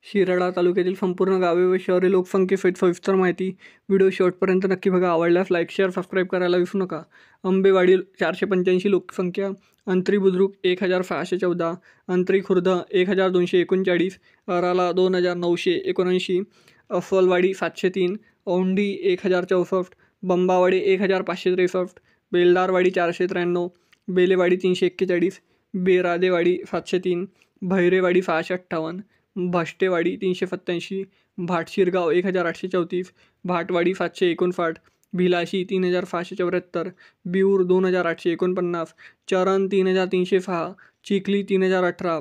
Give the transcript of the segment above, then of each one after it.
शिराळा तालुक्यातील संपूर्ण गावे व शहरे लोकसंख्येसहित सविस्तर माहिती व्हिडिओ शेवटपर्यंत नक्की बघा. आवडल्यास लाईक शेअर सबस्क्राईब करायला विसरू नका. आंबेवाडी 485 लोकसंख्या, अंतरी बुद्रुक 1614, अंतरी खुर्द 1239, अराला 2979, अस्वलवाडी 703, औंढी 1064, बंबावाडी 1563, बेलदारवाडी 493, बेलेवाडी 341, बेरादेवाडी 703, भैरेवाडी 658, भाष्टेवाडी 387, भाटशिरगाव 1834, भाटवाडी 759, भिलाशी 3674, बिऊर 2849, चरण 3306, चिखली 3018,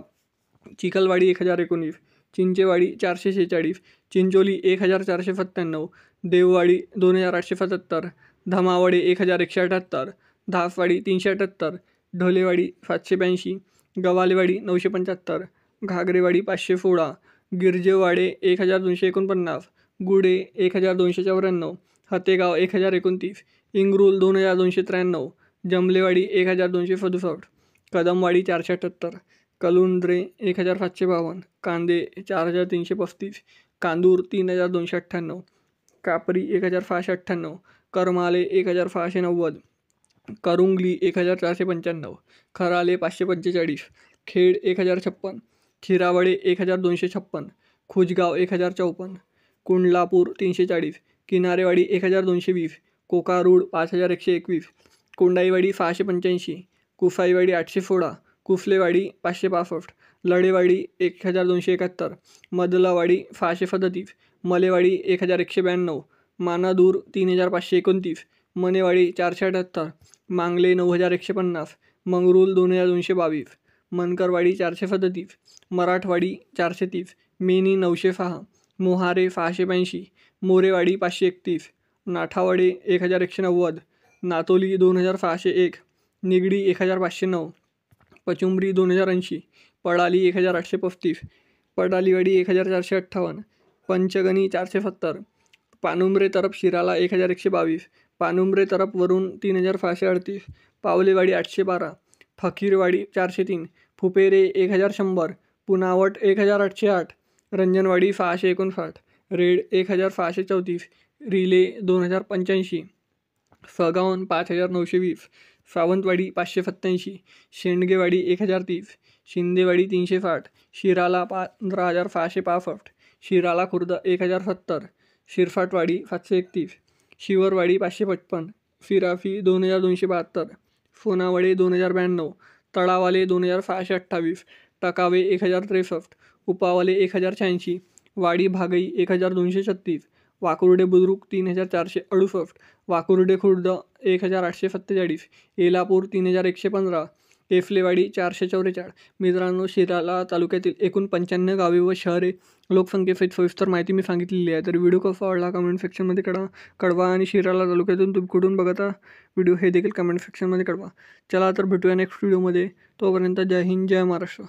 चिखलवाडी 1019, चिंचेवाडी 446, चिंचोली 1497, देववाडी 2877, धमावडे 1178, धासवाडी 378, ढोलेवाडी 782, गवालेवाडी 975, घागरेवाडी 516, गिरजेवाडे 1249, गुडे 1294, हतेगाव 1029, इंगरूल 2293, जमलेवाडी 1267, कदमवाडी 478, कलुंद्रे 1752, कांदे 4335, कांदूर 3298, कापरी 1698, करमाले 1690, करुंगली 1495, खराले 545, खेड 1056, खिरावडे 1256, खुजगाव 1054, कुंडलापूर 340, किनारेवाडी 1220, कोकारूड 5121, कोंडाईवाडी 685, कुसाईवाडी 816, कुसलेवाडी 565, लडेवाडी 1271, मदलावाडी 637, मलेवाडी 1192, मानादूर 3529, मनेवाडी 478, मांगले 9150, मंगरूल 2222, मनकरवाडी 437, मराठवाडी 430, मेनी 906, मोहारे 682, मोरेवाडी 531, नाठावडे 1190, नातोली 2601, निगडी 1509, पचुंबरी 2080, पडाली 1835, पडालीवाडी 1458, पंचगणी 470, पानुमरे तरफ शिराला 1122, पानुमरे तरफ वरून 3638, पावलेवाडी 812, फकीरवाडी 403, फुपेरे 1100, पुनावट 1808, रंजनवाडी 659, रेड 1634, रिले 2085, सगावन 5920, सावंतवाडी 587, शेंडगेवाडी 1030, शिंदेवाडी 360, शिराला 15665, शिराला खुर्द 1070, शिरसाटवाडी 731, शिवरवाडी 555, फिराफी 2272, सोनावडे 2092, तळावाले 2628, टकावे 1063, उपावाले 1086, वाडी भागई 1236, वाकुर्डे बुद्रुक 3468, वाकुर्डे खुर्द 1847, येलापूर 3115, एफलेवाडी 444. मित्रांनो, शिराळा तालुक्यातील एकूण 95 गावे व शहरे लोकसंख्येसहित सविस्तर माहिती मी सांगितलेली आहे. तर व्हिडिओ कसा आवडला कमेंट सेक्शनमध्ये कळवा आणि शिराळा तालुक्यातून तुम्ही कुठून बघता व्हिडिओ हे देखील कमेंट सेक्शनमध्ये कळवा. चला तर भेटूया नेक्स्ट व्हिडिओमध्ये. तोपर्यंत जय हिंद, जय महाराष्ट्र.